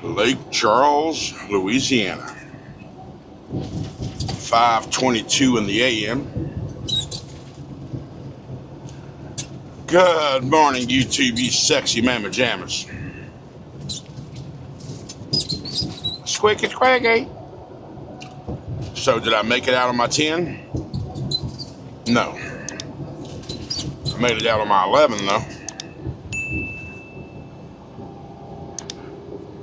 Lake Charles, Louisiana. 5:22 in the a.m. Good morning, YouTube, you sexy mamma jammers. Squeaky squaggy. So, did I make it out on my 10? No. I made it out on my 11, though.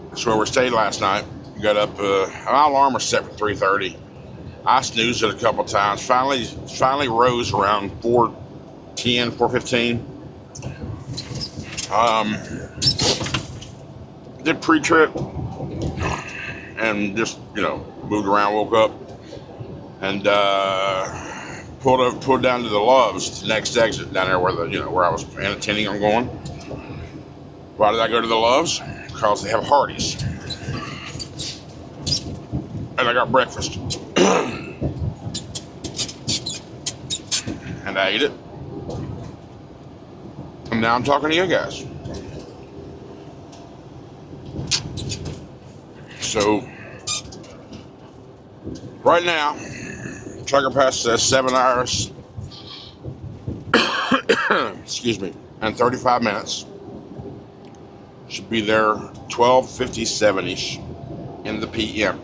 That's where we stayed last night. Got up, my alarm was set for 3:30. I snoozed it a couple times. Finally rose around 4:10, 4:15. Did pre-trip and just, moved around, woke up, and pulled down to the Loves, the next exit down there where I was intending on going. Why did I go to the Loves? Because they have Hardee's. And I got breakfast. And I ate it. And now I'm talking to you guys. So, right now, Trucker Pass says 7 hours, excuse me, and 35 minutes. Should be there 12:57-ish in the p.m.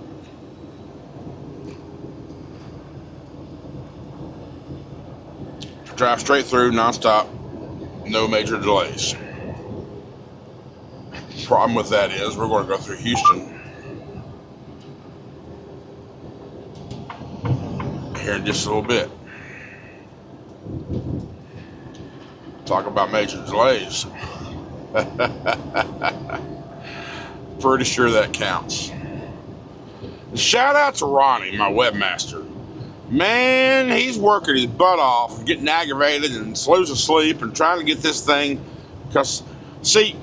Drive straight through, nonstop, no major delays. Problem with that is we're going to go through Houston here in just a little bit. Talk about major delays. Pretty sure that counts. Shout out to Ronnie, my webmaster. Man, he's working his butt off, getting aggravated and losing sleep and trying to get this thing. Because, see,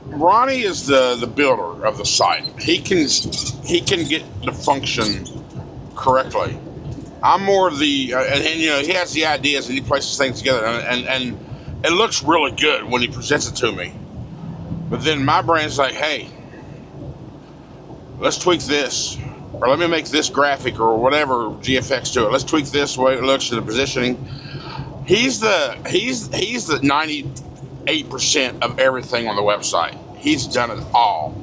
Ronnie is the builder of the site. He can get the function correctly. I'm more the, and he has the ideas and he places things together, and it looks really good when he presents it to me. But then my brain's like, hey, let's tweak this. Or let me make this graphic or whatever GFX to it. Let's tweak this way it looks to the positioning. He's the 98% of everything on the website. He's done it all.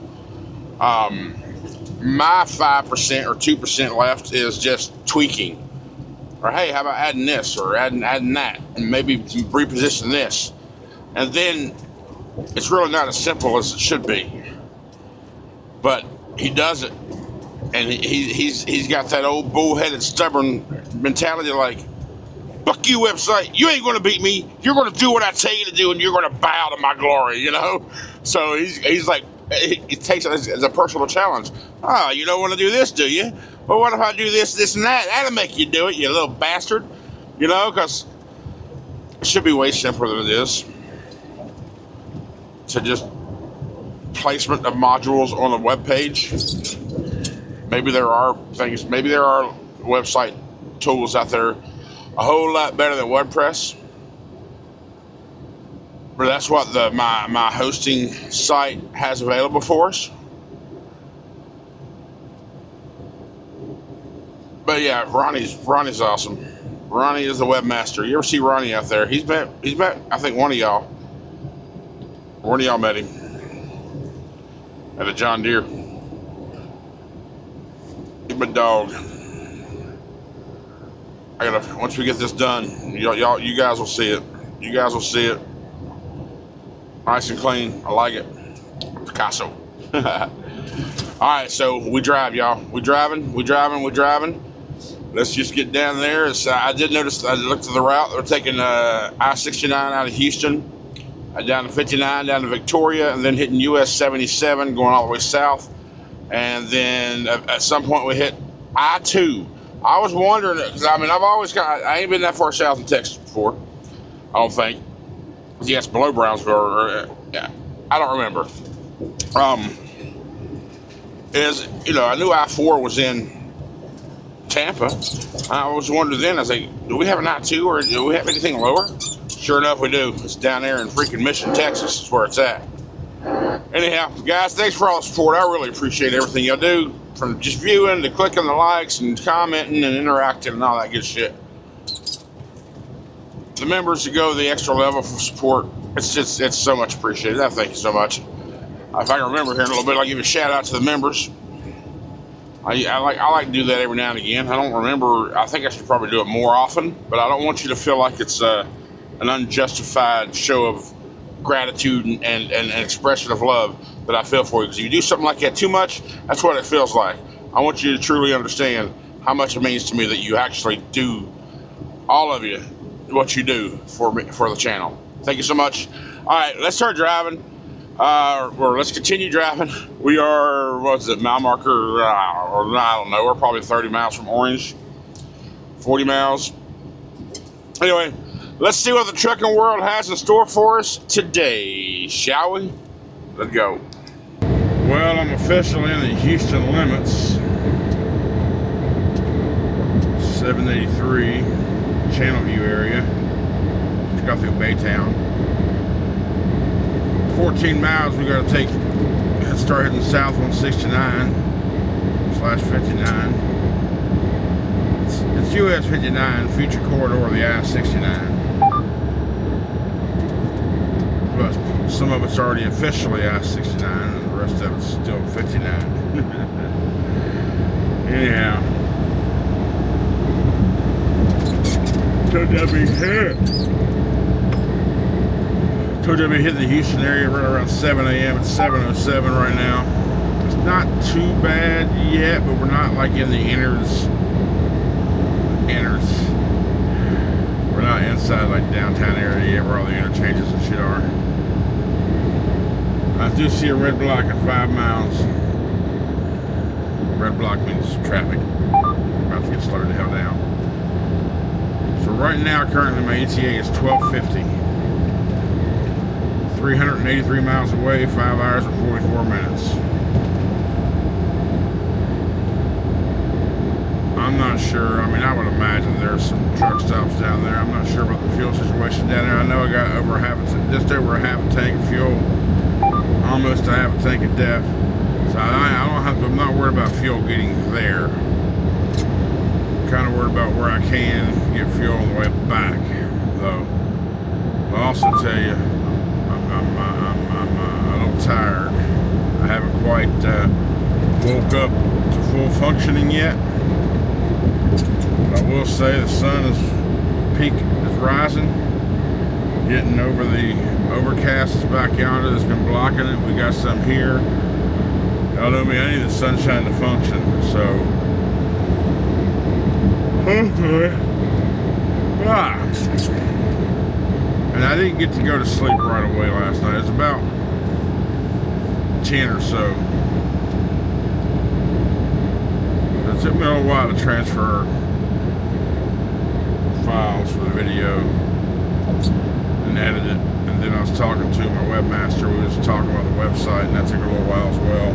My 5% or 2% left is just tweaking. Or hey, how about adding this or adding that, and maybe reposition this. And then it's really not as simple as it should be. But he does it. And he's got that old bullheaded, stubborn mentality like, fuck you, website. You ain't going to beat me. You're going to do what I tell you to do, and you're going to bow to my glory, So he's like, he takes it as a personal challenge. Oh, you don't want to do this, do you? Well, what if I do this, this, and that? That'll make you do it, you little bastard. Because it should be way simpler than it is. To just placement of modules on a web page. Maybe there are website tools out there a whole lot better than WordPress. But that's what my hosting site has available for us. But yeah, Ronnie's awesome. Ronnie is the webmaster. You ever see Ronnie out there? He's met I think one of y'all. One of y'all met him at a John Deere. He's my dog. Once we get this done, you guys will see it. You guys will see it. Nice and clean. I like it. Picasso. Alright, so we drive, y'all. We driving. Let's just get down there. I did notice, I looked at the route. They're taking I-69 out of Houston, down to 59, down to Victoria, and then hitting US 77, going all the way south. And then at some point we hit I-2. I was wondering, because I've always I ain't been that far south in Texas before, I don't think. Yes, below Brownsville, yeah, I don't remember. I knew I-4 was in Tampa. I was wondering then, I was like, do we have an I-2 or do we have anything lower? Sure enough, we do. It's down there in freaking Mission, Texas is where it's at. Anyhow, guys, thanks for all the support. I really appreciate everything y'all do, from just viewing to clicking the likes and commenting and interacting and all that good shit. The members who go the extra level for support, it's so much appreciated. Thank you so much. If I can remember here in a little bit, I'll give a shout out to the members. I like to do that every now and again. I don't remember. I think I should probably do it more often, but I don't want you to feel like it's an unjustified show of gratitude and expression of love that I feel for you. Because if you do something like that too much, that's what it feels like. I want you to truly understand how much it means to me that you actually do, all of you, what you do for me, for the channel. Thank you so much. All right, let's start driving. Or let's continue driving. We are, what's it, mile marker, or I don't know, we're probably 30 miles from Orange, 40 miles. Anyway, let's see what the trucking world has in store for us today, shall we? Let's go. Well, I'm officially in the Houston limits. 783 Channelview area. Just got through Baytown. 14 miles we gotta take. Let's start heading south on 69/59. It's US 59, future corridor of the I-69. But some of it's already officially I-69, and the rest of it's still 59. Anyhow, told you I'd be here. Told you I'd be hitting the Houston area right around 7 a.m. It's 7:07 right now. It's not too bad yet, but we're not like in the inners. We're not inside like downtown area yet where all the interchanges and shit are. I do see a red block at 5 miles. Red block means traffic. About to get slowed the hell down. So right now, currently my ETA is 1250. 383 miles away, 5 hours and 44 minutes. I'm not sure. I mean, I would imagine there's some truck stops down there. I'm not sure about the fuel situation down there. I know I got just over a half a tank of fuel, almost a half a tank of DEF. So I'm not worried about fuel getting there. I'm kind of worried about where I can get fuel on the way back, though. I'll also tell you, I'm a little tired. I haven't quite woke up to full functioning yet. But I will say the sun is rising, getting over the overcast that's back yonder that's been blocking it. We got some here. Y'all know me, I need the sunshine to function, so. And I didn't get to go to sleep right away last night. It was about 10 or so. It took me a little while to transfer files for the video and edit it. And then I was talking to my webmaster. We was talking about the website, and that took a little while as well.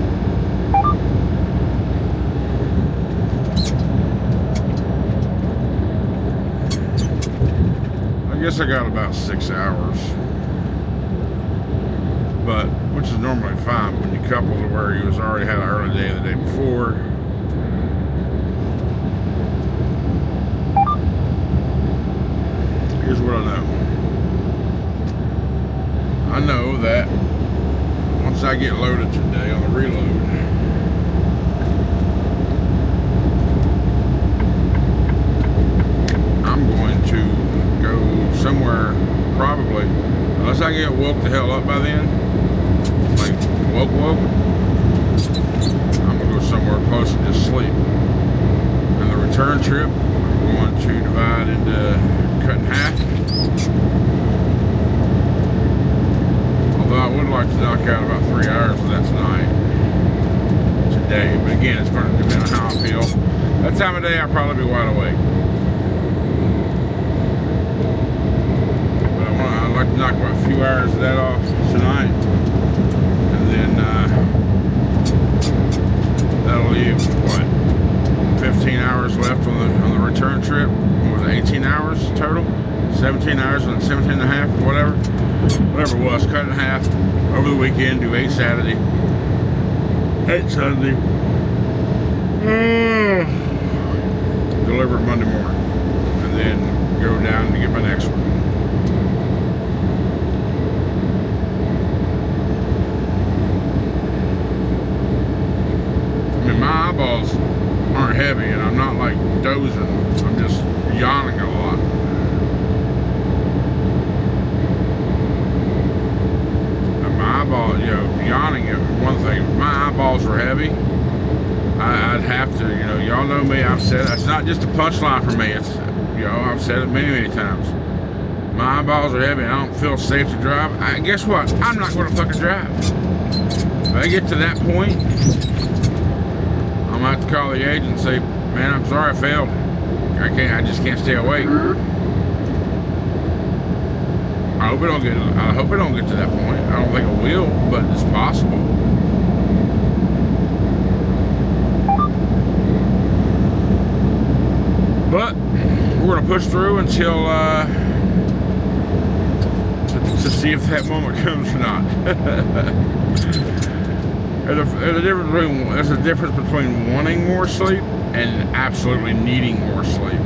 I guess I got about 6 hours, but which is normally fine when you couple to where you already had an early day the day before. Here's what I know. I know that once I get loaded today on the reload, I'm going to go somewhere, probably, unless I get woke the hell up by then, like woke, I'm gonna go somewhere close and just sleep. And the return trip, I'm going to divide into, cut in half. Although I would like to knock out about 3 hours of that today, but again, it's going to depend on how I feel. That time of day, I'll probably be wide awake. I'd like to knock about a few hours of that off tonight, and then that'll leave what, 15 hours left on the return trip. What was it, 18 hours total? 17 17 hours and 17 and a half or whatever it was, cut it in half over the weekend, do 8 Saturday, 8 Sunday, deliver it Monday morning, and then go down to get my next one. I mean, my eyeballs aren't heavy, and I'm not like dozing, I'm just yawning a lot. My eyeballs, yawning is one thing. If my eyeballs were heavy, I'd have to, y'all know me, I've said it. It's not just a punchline for me, it's, I've said it many, many times. My eyeballs are heavy and I don't feel safe to drive. Guess what? I'm not going to fucking drive. If I get to that point, I'm going to have to call the agent and say, man, I'm sorry I failed. I just can't stay awake. I hope it don't get to that point. I don't think it will, but it's possible. But we're gonna push through until to see if that moment comes or not. There's a difference between wanting more sleep and absolutely needing more sleep.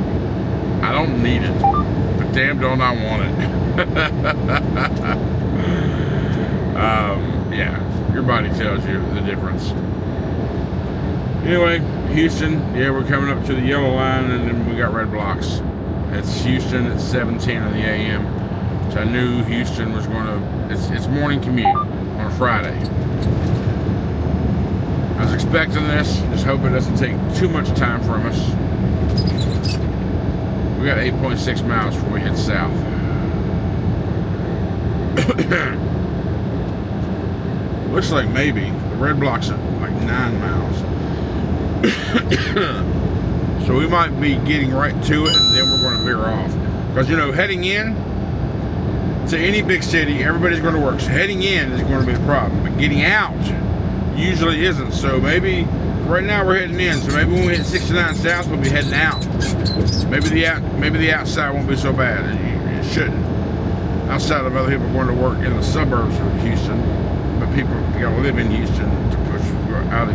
I don't need it, but damn don't I want it. Yeah, your body tells you the difference. Anyway, Houston, yeah, we're coming up to the yellow line, and then we got red blocks. It's Houston at 7:10 in the a.m. So I knew Houston was going to, it's morning commute on a Friday. I was expecting this, just hope it doesn't take too much time from us. We got 8.6 miles before we hit south. Looks like maybe the red block's at like 9 miles. So we might be getting right to it, and then we're going to veer off. Because heading in to any big city, everybody's going to work. So heading in is going to be the problem, but getting out usually isn't. So maybe right now we're heading in. So maybe when we hit 69 south, we'll be heading out. Maybe the outside won't be so bad. It shouldn't. Outside of other people going to work in the suburbs of Houston, but people got to live in Houston to push out of.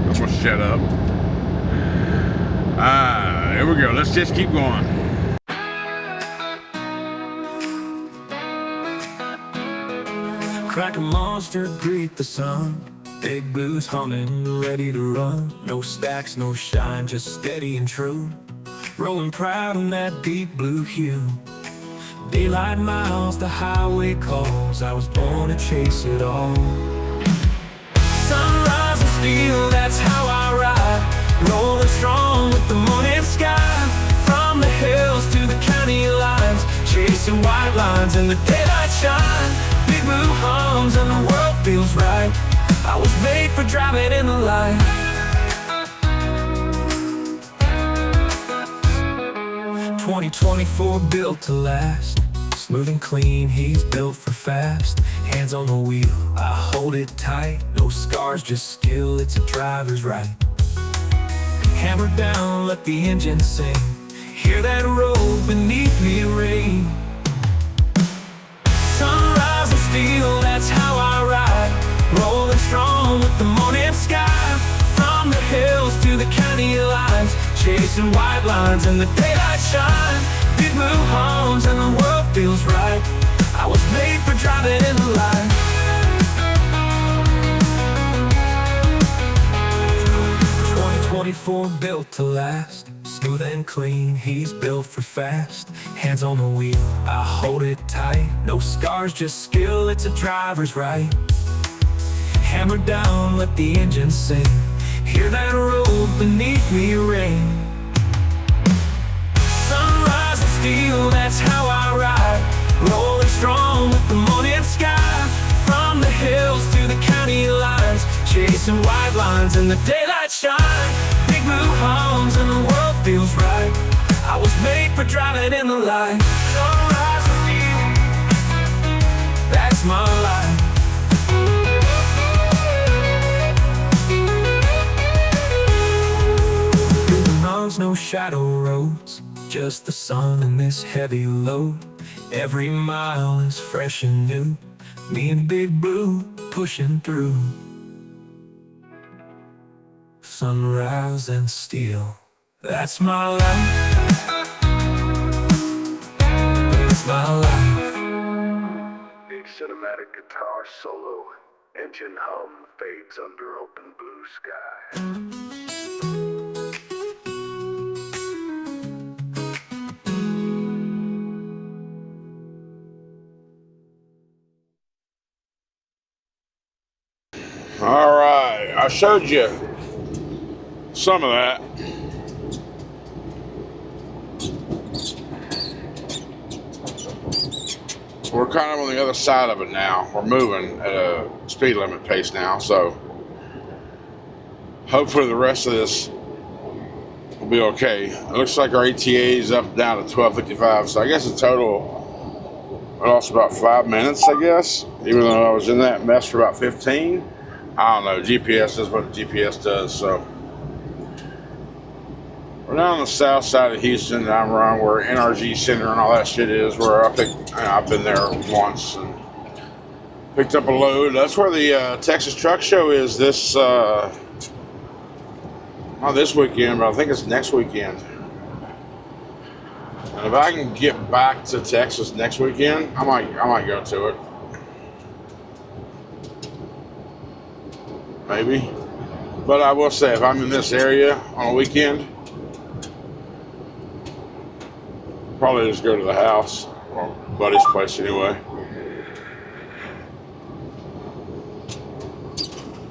I'm gonna shut up. There we go. Let's just keep going. Crack a monster, greet the sun. Big blues humming, ready to run. No stacks, no shine, just steady and true. Rolling proud in that deep blue hue. Daylight miles, the highway calls. I was born to chase it all. Sunrise and steel, that's how I ride. Rolling strong with the morning sky. From the hills to the county lines, chasing white lines in the daylight shine. Big blue hums and the world feels right. I was made for driving in the light. "2024 built to last. Smooth and clean, he's built for fast. Hands on the wheel, I hold it tight. No scars, just skill, it's a driver's right. Hammer down, let the engine sing. Hear that roll beneath me ring. Sunrise and steel, that's how I ride. Rolling strong with the morning sky. From the hills to the county lines, chasing white lines in the daylight shine. Big blue homes and the world feels right. I was made for driving in the light. 2024 built to last. Smooth and clean, he's built for fast. Hands on the wheel, I hold it tight. No scars, just skill, it's a driver's right. Hammer down, let the engine sing. Hear that roll beneath me ring. Sunrise and steel, that's how I ride. Rolling strong with the morning sky. From the hills to the county lines, chasing white lines in the daylight shine. Big blue homes and the world feels right. I was made for driving in the light. Sunrise and steel, that's my life. No shadow roads, Just the sun and this heavy load. Every mile is fresh and new. Me and Big Blue pushing through. Sunrise and steel. That's my life. That's my life. A cinematic guitar solo. Engine hum fades under open blue sky. All right, I showed you some of that. We're kind of on the other side of it now. We're moving at a speed limit pace now, so hopefully the rest of this will be okay. It looks like our ETA is up down to 12:55, so I guess the total lost about 5 minutes, I guess, even though I was in that mess for about 15. I don't know, GPS does what GPS does, so. We're down on the south side of Houston, and I'm around where NRG Center and all that shit is, where I've been there once and picked up a load. That's where the Texas Truck Show is this, not this weekend, but I think it's next weekend. And if I can get back to Texas next weekend, I might go to it. Maybe. But I will say, if I'm in this area on a weekend, probably just go to the house, or buddy's place anyway.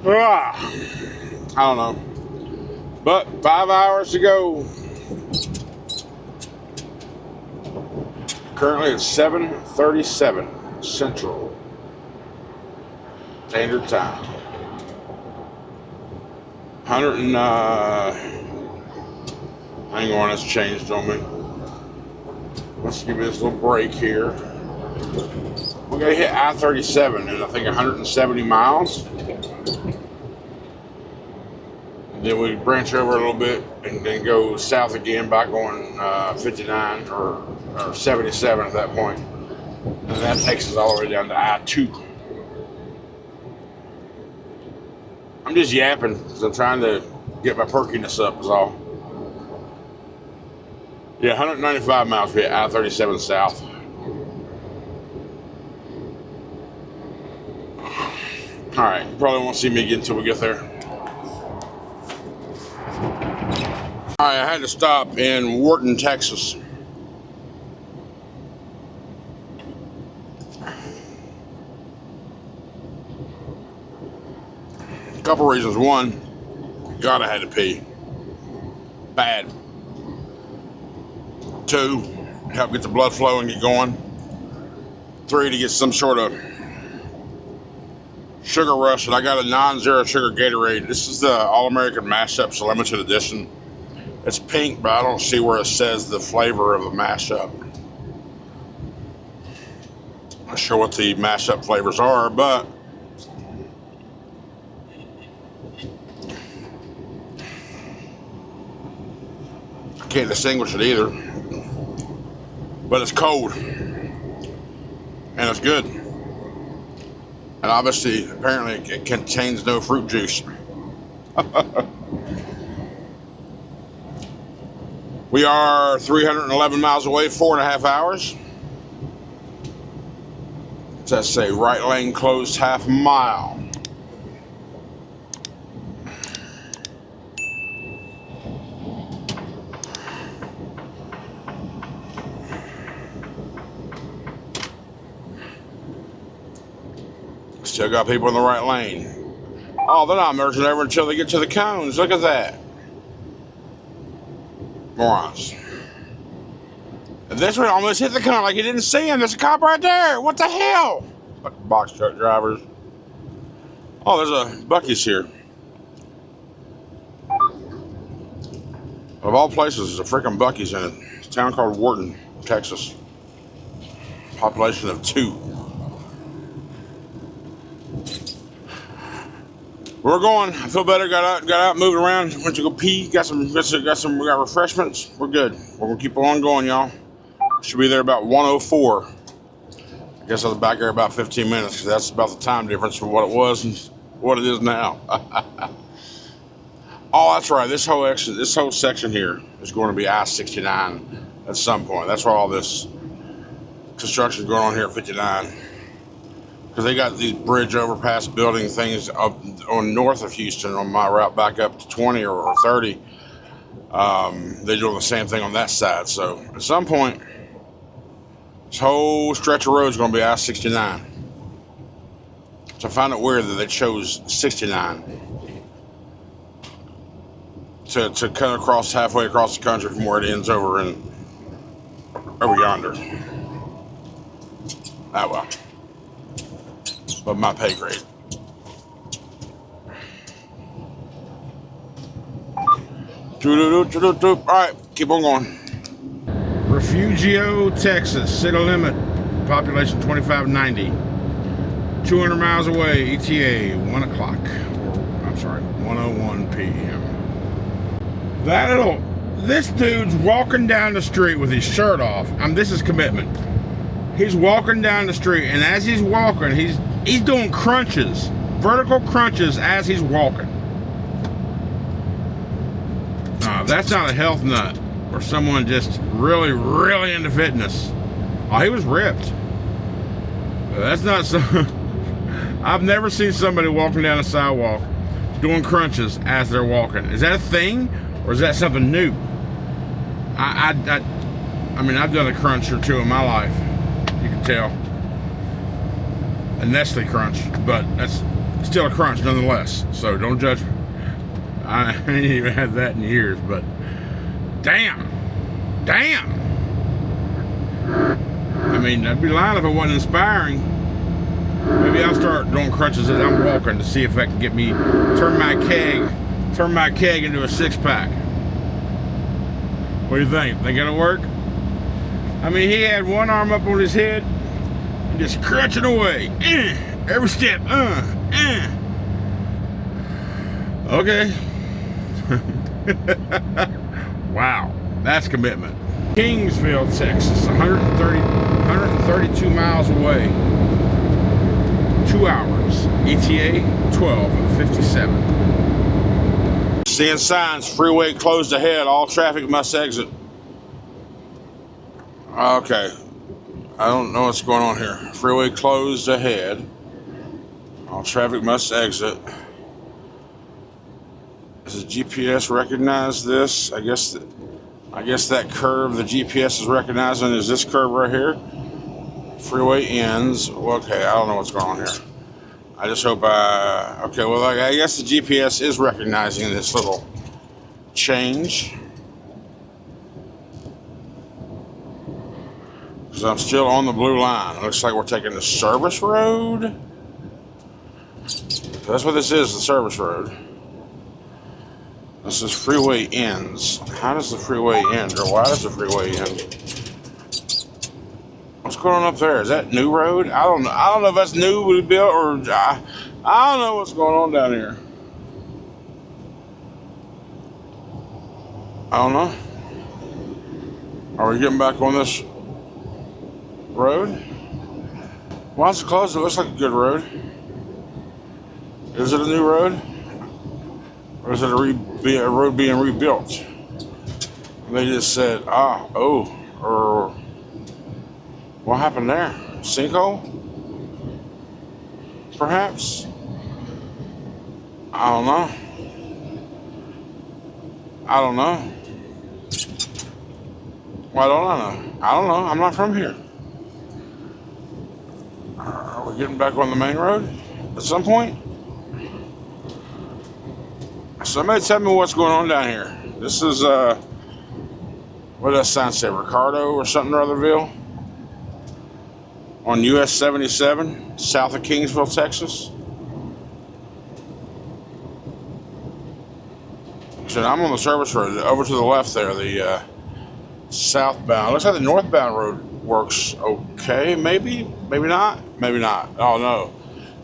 I don't know. But 5 hours to go. Currently it's 7:37 Central Standard Time. 100 and hang on, it's changed on me. Let's give me this little break here. We're gonna hit I-37 in I think 170 miles. And then we branch over a little bit and then go south again back on 59 or 77 at that point. And that takes us all the way down to I-2. I'm just yapping because I'm trying to get my perkiness up is all. Yeah, 195 miles we hit I-37 south. All right, you probably won't see me again until we get there. All right, I had to stop in Wharton, Texas. A couple reasons. One, God, I had to pee. Bad. 2, help get the blood flow and get going. 3, to get some sort of sugar rush. And I got a non-zero sugar Gatorade. This is the All-American Mashups Limited Edition. It's pink, but I don't see where it says the flavor of the mashup. I'm not sure what the mashup flavors are, but I can't distinguish it either. But it's cold, and it's good. And obviously, apparently, it contains no fruit juice. We are 311 miles away, 4.5 hours. Let's say right lane closed half mile. Still got people in the right lane. Oh, they're not merging over until they get to the cones. Look at that. Morons. And this one almost hit the cone like he didn't see him. There's a cop right there. What the hell? Fucking box truck drivers. Oh, there's a Buc-ee's here. Of all places, there's a freaking Buc-ee's in it. It's a town called Wharton, Texas. Population of 2. We're going. I feel better. Got out, moved around. Went to go pee. Got refreshments. We're good. We're gonna keep on going, y'all. Should be there about 1:04. I guess I was back there about 15 minutes because that's about the time difference from what it was and what it is now. Oh, that's right. This whole section here is going to be I-69 at some point. That's why all this construction is going on here at 59. Because they got these bridge overpass building things up on north of Houston on my route back up to 20 or 30. They're doing the same thing on that side. So at some point, this whole stretch of road is going to be I-69. So I find it weird that they chose 69 to cut across halfway across the country from where it ends over yonder. Ah, well. But my pay grade. All right, keep on going. Refugio, Texas, city limit, population 2590. 200 miles away, ETA, 1 o'clock. I'm sorry, 1:01 p.m. This dude's walking down the street with his shirt off. This is commitment. He's walking down the street, and as he's walking, he's doing crunches, vertical crunches as he's walking. That's not a health nut or someone just really, really into fitness. Oh, he was ripped. That's not so. I've never seen somebody walking down a sidewalk doing crunches as they're walking. Is that a thing, or is that something new? I mean, I've done a crunch or two in my life. You can tell. A Nestle crunch, but that's still a crunch nonetheless. So don't judge me. I ain't even had that in years, but damn. I mean, I'd be lying if it wasn't inspiring. Maybe I'll start doing crunches as I'm walking to see if I can get me turn my keg into a 6-pack. What do you think? Think it'll work? I mean, he had one arm up on his head and just crunching away. Every step. Okay. Wow, that's commitment. Kingsville, Texas, 132 miles away. 2 hours. ETA 12:57. Seeing signs, freeway closed ahead, all traffic must exit. Okay. I don't know what's going on here. Freeway closed ahead. All traffic must exit. Does the GPS recognize this? I guess that curve the GPS is recognizing is this curve right here. Freeway ends. Okay, I don't know what's going on here. I just hope okay, well, I guess the GPS is recognizing this little change. Because I'm still on the blue line. It looks like we're taking the service road. That's what this is, the service road. This is freeway ends. How does the freeway end? Or why does the freeway end? What's going on up there? Is that new road? I don't know. I don't know if that's new built or I don't know what's going on down here. I don't know. Are we getting back on this road? Why is it closed? It looks like a good road. Is it a new road? Or is it a road being rebuilt? They just said, or what happened there? Sinkhole? Perhaps? I don't know. Why don't I know? I don't know. I'm not from here. Are we getting back on the main road at some point? Somebody tell me what's going on down here. This is, what does that sign say? Ricardo or something or otherville? On US 77, south of Kingsville, Texas. So I'm on the service road. Over to the left there, the southbound. Looks like the northbound road works okay. Maybe not. Oh no.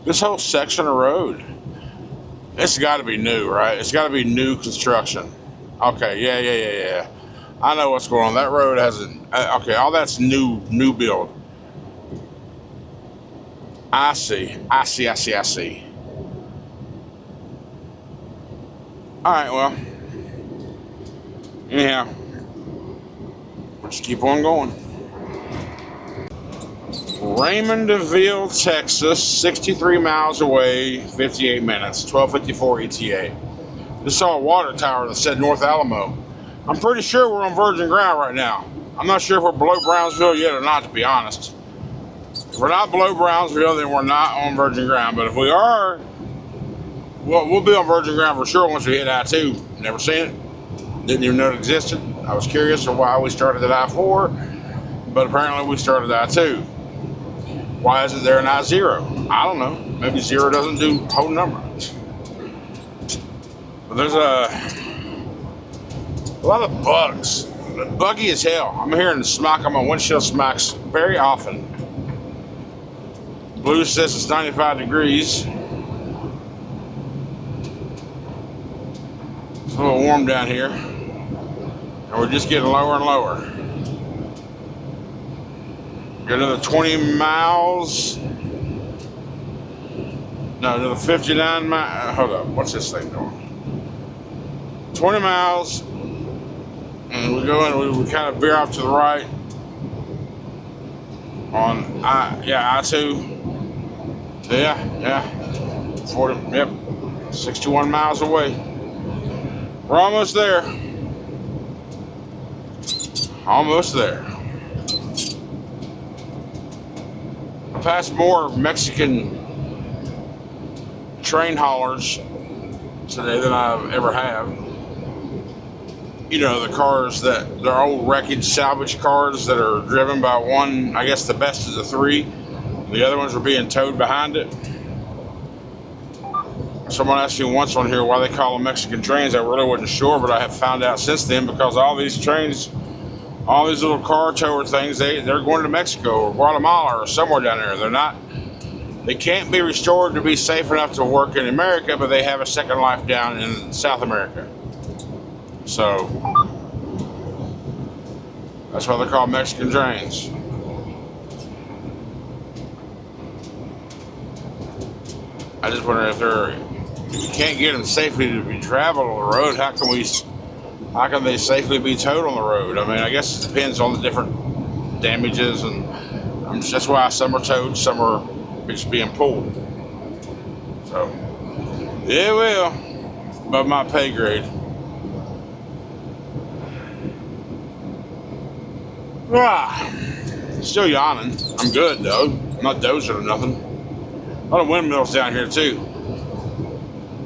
This whole section of road It's got to be new, right? It's got to be new construction. Okay, yeah. I know what's going on. That road hasn't. Okay, all that's new build. I see. All right, well, anyhow, we'll just keep on going. Raymondville, Texas, 63 miles away, 58 minutes, 12:54 ETA. Just saw a water tower that said North Alamo. I'm pretty sure we're on virgin ground right now. I'm not sure if we're below Brownsville yet or not, to be honest. If we're not below Brownsville, then we're not on virgin ground. But if we are, well, we'll be on virgin ground for sure once we hit I-2. Never seen it. Didn't even know it existed. I was curious of why we started at I-4, but apparently we started at I-2. Why isn't there an I-0? I don't know. Maybe 0 doesn't do whole numbers. But there's a lot of bugs. Buggy as hell. I'm hearing the smack on my windshield smacks very often. Blue says it's 95 degrees. It's a little warm down here. And we're just getting lower and lower. Got another 20 miles. No, another 59 miles. Hold up. What's this thing doing? 20 miles. And we go in, we kind of veer off to the right. On I-2. Yeah. 40, yep. 61 miles away. We're almost there. Almost there. I passed more Mexican train haulers today than I ever have. You know, the cars that, they're old wreckage salvage cars that are driven by one, I guess the best of the three. The other ones were being towed behind it. Someone asked me once on here why they call them Mexican trains. I really wasn't sure, but I have found out since then because all these trains, all these little car tower things, they're going to Mexico or Guatemala or somewhere down there. They can't be restored to be safe enough to work in America, but they have a second life down in South America. So that's why they're called Mexican trains. I just wonder if you can't get them safely to be traveled on the road, how can they safely be towed on the road? I mean, I guess it depends on the different damages, and that's why some are towed, some are just being pulled. So, yeah, well, above my pay grade. Still yawning. I'm good though. I'm not dozing or nothing. A lot of windmills down here too.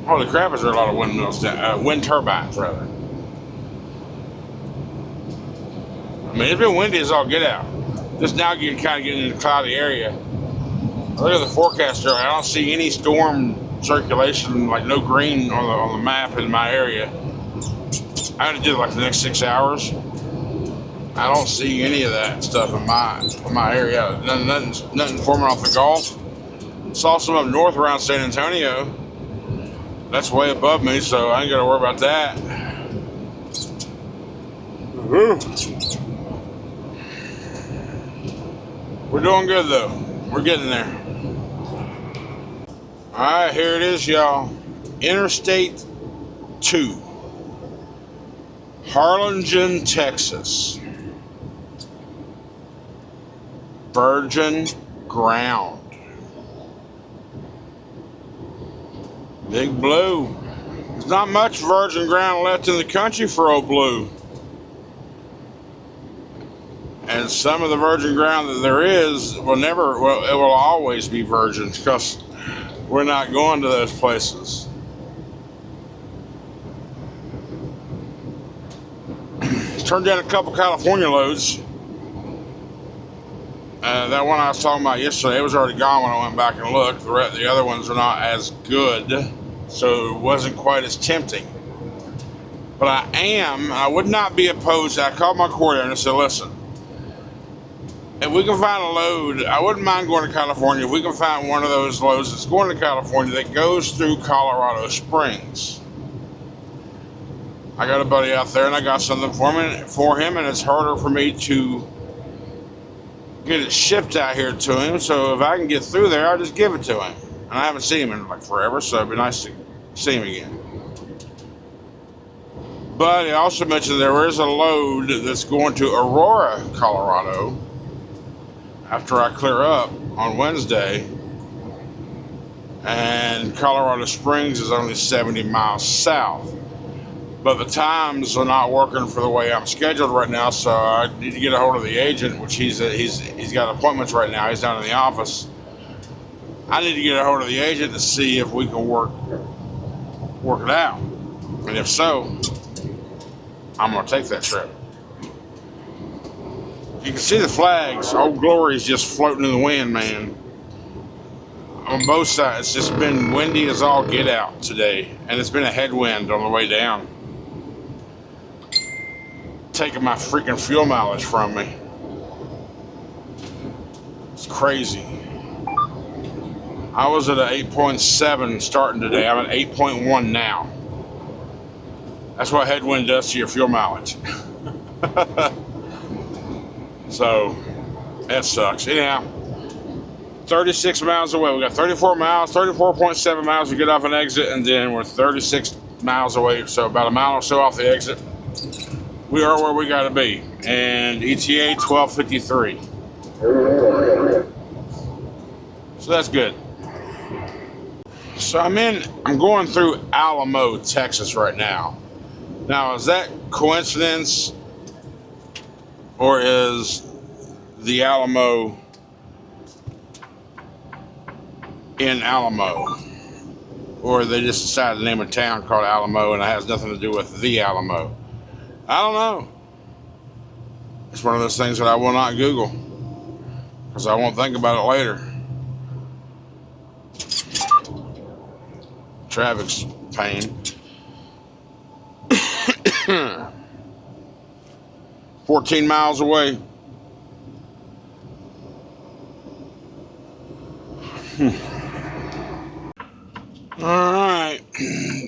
Holy crap, is there a lot of windmills down, wind turbines rather. I mean, it's been windy as all get out. Just now you're kind of getting in a cloudy area. Look at the forecaster. I don't see any storm circulation, like no green on the map in my area. I had to do like the next 6 hours. I don't see any of that stuff in my area. Nothing forming off the Gulf. Saw some up north around San Antonio. That's way above me, so I ain't got to worry about that. We're doing good though. We're getting there. All right, here it is, y'all. Interstate 2, Harlingen, Texas. Virgin ground. Big Blue. There's not much virgin ground left in the country for old Blue. And some of the virgin ground that there is it will always be virgin because we're not going to those places. Turned down a couple California loads. That one I was talking about yesterday, it was already gone when I went back and looked. The other ones are not as good, so it wasn't quite as tempting. But I would not be opposed. I called my coordinator and said, listen, If we can find a load, I wouldn't mind going to California. If we can find one of those loads that's going to California that goes through Colorado Springs. I got a buddy out there, and I got something for him, and it's harder for me to get it shipped out here to him. So if I can get through there, I'll just give it to him. And I haven't seen him in like forever, so it'd be nice to see him again. But he also mentioned there is a load that's going to Aurora, Colorado, after I clear up on Wednesday. And Colorado Springs is only 70 miles south. But the times are not working for the way I'm scheduled right now, so I need to get a hold of the agent, which he's got appointments right now. He's down in the office. I need to get a hold of the agent to see if we can work it out. And if so, I'm going to take that trip. You can see the flags. Old Glory is just floating in the wind, man. On both sides. It's just been windy as all get out today. And it's been a headwind on the way down. Taking my freaking fuel mileage from me. It's crazy. I was at an 8.7 starting today. I'm at 8.1 now. That's what headwind does to your fuel mileage. So, that sucks. Anyhow, 36 miles away. We got 34 miles, 34.7 miles to get off an exit, and then we're 36 miles away, so about a mile or so off the exit. We are where we gotta be. And ETA 12:53. So that's good. So I'm going through Alamo, Texas right now. Now, is that coincidence, or is the Alamo in Alamo? Or they just decided to name a town called Alamo and it has nothing to do with the Alamo? I don't know. It's one of those things that I will not Google because I won't think about it later. Traffic's pain. 14 miles away. All right.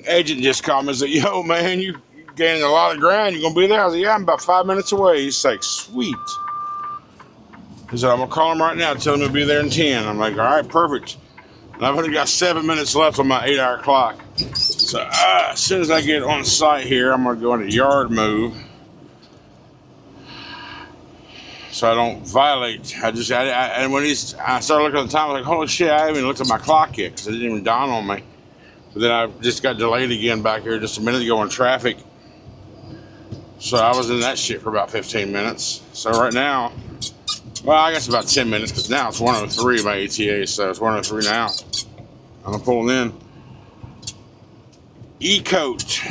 Agent just called me and said, yo, man, you gaining a lot of ground. You gonna be there? I was like, yeah, I'm about 5 minutes away. He's like, sweet. He said, I'm gonna call him right now, tell him to be there in 10. I'm like, all right, perfect. And I've only got 7 minutes left on my 8-hour clock. So as soon as I get on site here, I'm gonna go into yard move so I don't violate. And when I started looking at the time, I was like, holy shit, I haven't even looked at my clock yet because it didn't even dawn on me. But then I just got delayed again back here just a minute ago in traffic. So I was in that shit for about 15 minutes. So right now, well, I guess about 10 minutes because now it's 1:03 my ETA, so it's 1:03 now. I'm pulling in. E-Coat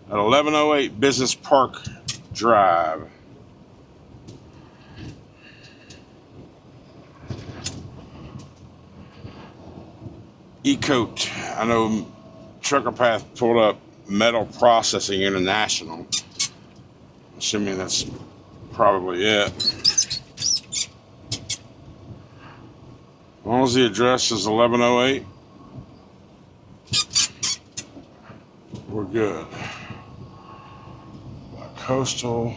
at 1108 Business Park Drive. E-Coat. I know Trucker Path pulled up Metal Processing International. Assuming that's probably it. As long as the address is 1108, we're good. Coastal.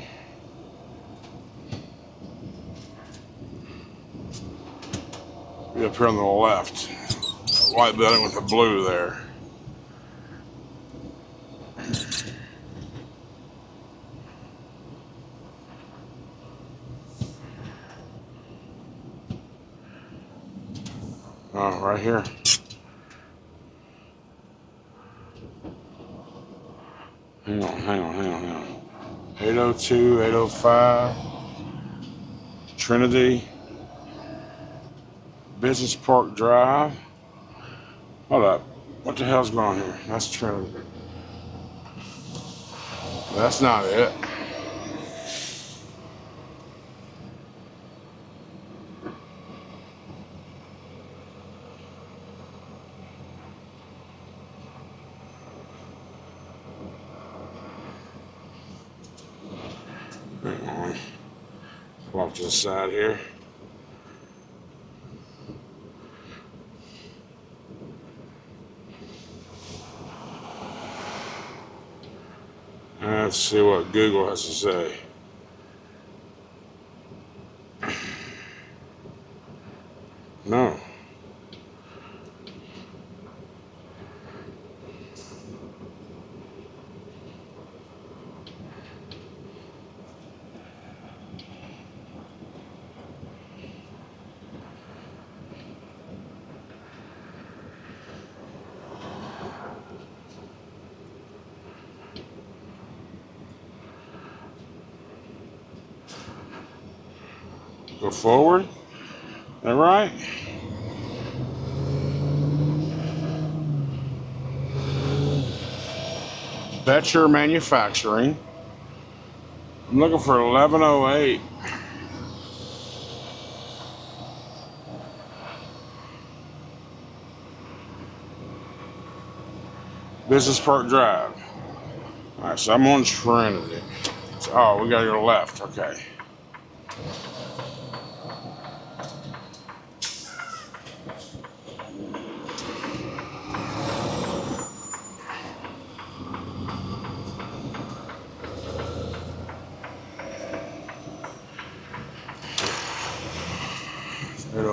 Be up here on the left. White building with the blue there. Oh, right here. Hang on. 802, 805. Trinity. Business Park Drive. Hold up. What the hell's going on here? That's Trinity. That's not it. Hang on. Well, off to the side here. Let's see what Google has to say. No. Go forward. All right. Betcher Manufacturing. I'm looking for 1108. Business Park Drive. All right, so I'm on Trinity. Oh, we gotta go left. Okay.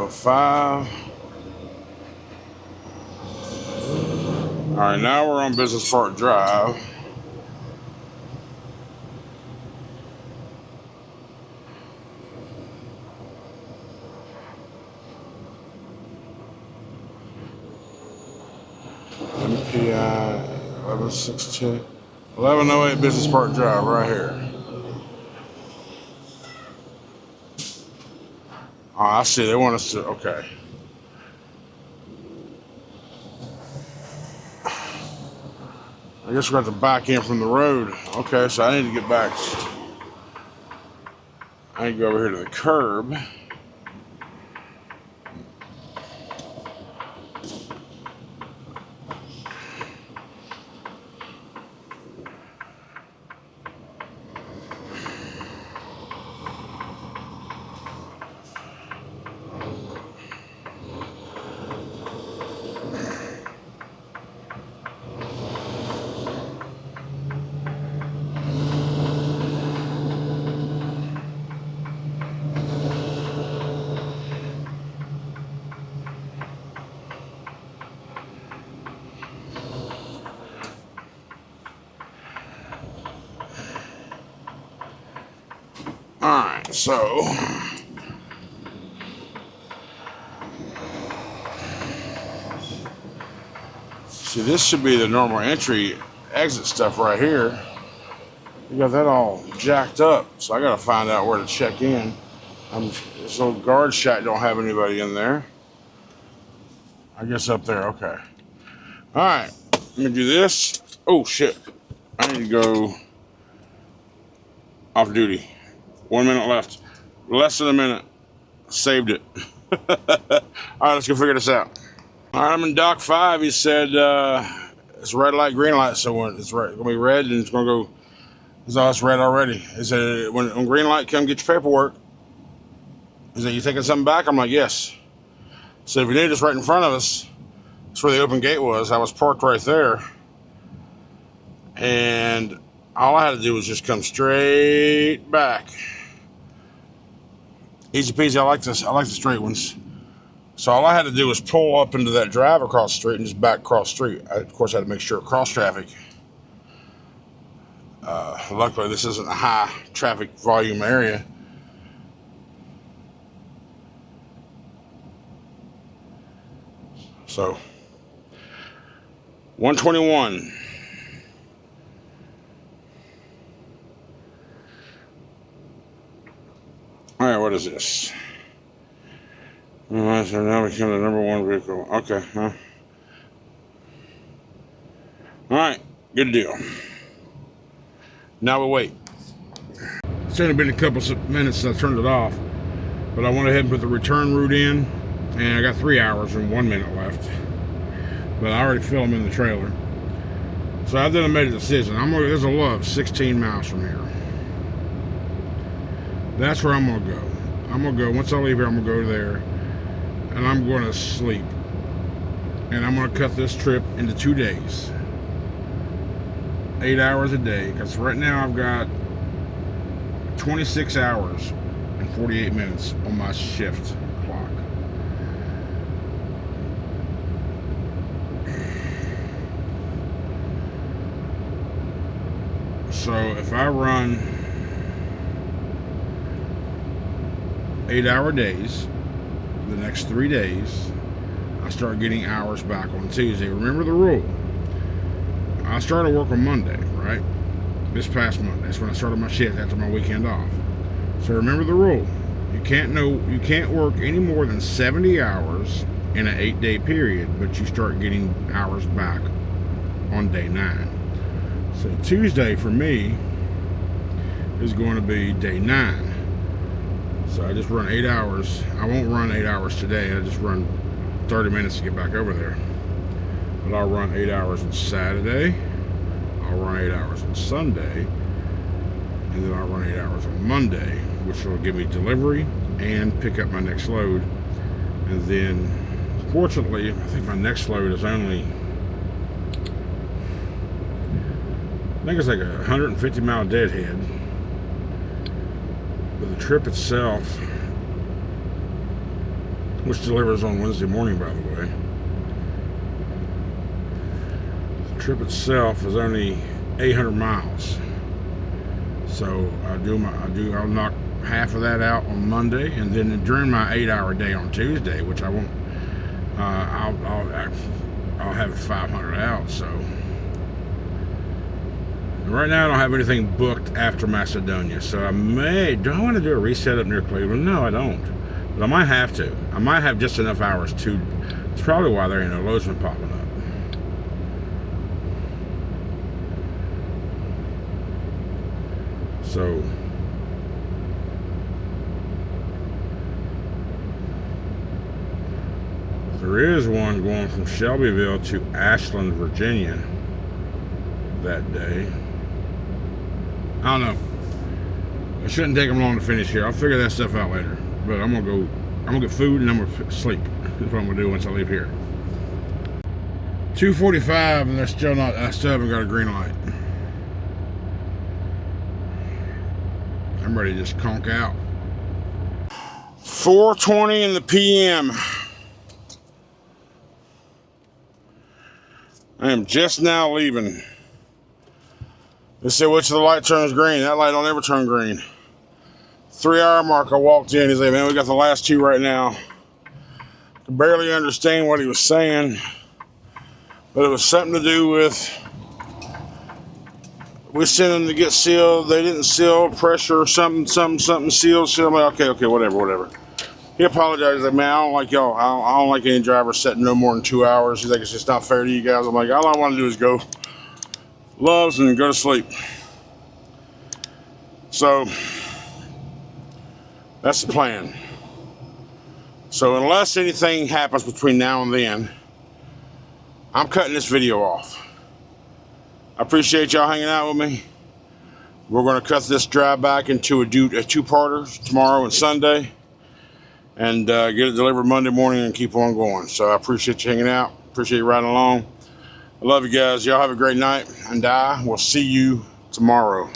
Five. All right, now we're on Business Park Drive. MPI 1116, 1108 Business Park Drive, right here. Oh, I see. They want us to. Okay. I guess we're going to have to back in from the road. Okay, so I need to get back. I need to go over here to the curb. Alright, so see, this should be the normal entry exit stuff right here. You got that all jacked up, so I gotta find out where to check in. This little guard shack don't have anybody in there. I guess up there, okay. Alright, let me do this. Oh shit, I need to go off duty. 1 minute left. Less than a minute. Saved it. Alright, let's go figure this out. Alright, I'm in Dock 5. He said it's red light, green light. So when it's gonna be red and it's gonna go. It's red already. He said when green light, come get your paperwork. He said, you taking something back? I'm like, yes. So if you need, it's right in front of us. That's where the open gate was. I was parked right there. And all I had to do was just come straight back. Easy peasy. I like this. I like the straight ones. So all I had to do was pull up into that drive across the street and just back across the street. I, of course, had to make sure cross traffic. Luckily, this isn't a high traffic volume area. So 121. All right, what is this? All right, so now we become the #1 vehicle. Okay, huh? All right, good deal. Now we wait. It's only been a couple of minutes since I turned it off, but I went ahead and put the return route in, and I got 3 hours and 1 minute left. But I already filled them in the trailer. So I then made a decision. There's a love 16 miles from here. That's where I'm gonna go. I'm gonna go, once I leave here, I'm gonna go there and I'm gonna sleep. And I'm gonna cut this trip into 2 days. 8 hours a day, because right now I've got 26 hours and 48 minutes on my shift clock. So if I run 8-hour days, the next 3 days, I start getting hours back on Tuesday. Remember the rule. I started work on Monday, right? This past Monday. That's when I started my shift after my weekend off. So remember the rule. You can't work any more than 70 hours in an 8-day period, but you start getting hours back on day 9. So Tuesday for me is going to be day 9. So I just run 8 hours. I won't run 8 hours today. I just run 30 minutes to get back over there. But I'll run 8 hours on Saturday. I'll run 8 hours on Sunday. And then I'll run 8 hours on Monday, which will give me delivery and pick up my next load. And then, fortunately, I think my next load is only, I think it's like a 150-mile deadhead. But the trip itself, which delivers on Wednesday morning, by the way, the trip itself is only 800 miles. So I'll knock half of that out on Monday, and then during my 8-hour day on Tuesday, which I won't, I'll have 500 out. So right now I don't have anything booked after Macedonia. So do I want to do a reset up near Cleveland? No, I don't. But I might have to. I might have just enough hours to. It's probably why there ain't no loads been popping up. So there is one going from Shelbyville to Ashland, Virginia that day. I don't know. It shouldn't take them long to finish here. I'll figure that stuff out later. But I'm gonna get food and I'm gonna sleep. That's what I'm gonna do once I leave here. 2:45 and I still haven't got a green light. I'm ready to just conk out. 4:20 in the PM. I am just now leaving. They said, which of the light turns green? That light don't ever turn green. 3-hour mark, I walked in. He's like, man, we got the last 2 right now. Could barely understand what he was saying, but it was something to do with we sent them to get sealed. They didn't seal, pressure, something sealed. I'm like, okay, whatever. He apologized. He's like, man, I don't like y'all. I don't like any driver setting no more than 2 hours. He's like, it's just not fair to you guys. I'm like, all I want to do is go loves and go to sleep. So that's the plan. So unless anything happens between now and then, I'm cutting this video off. I appreciate y'all hanging out with me. We're going to cut this drive back into a 2-parter tomorrow and Sunday, and get it delivered Monday morning and keep on going. So I appreciate you hanging out. Appreciate you riding along. I love you guys. Y'all have a great night, and I will see you tomorrow.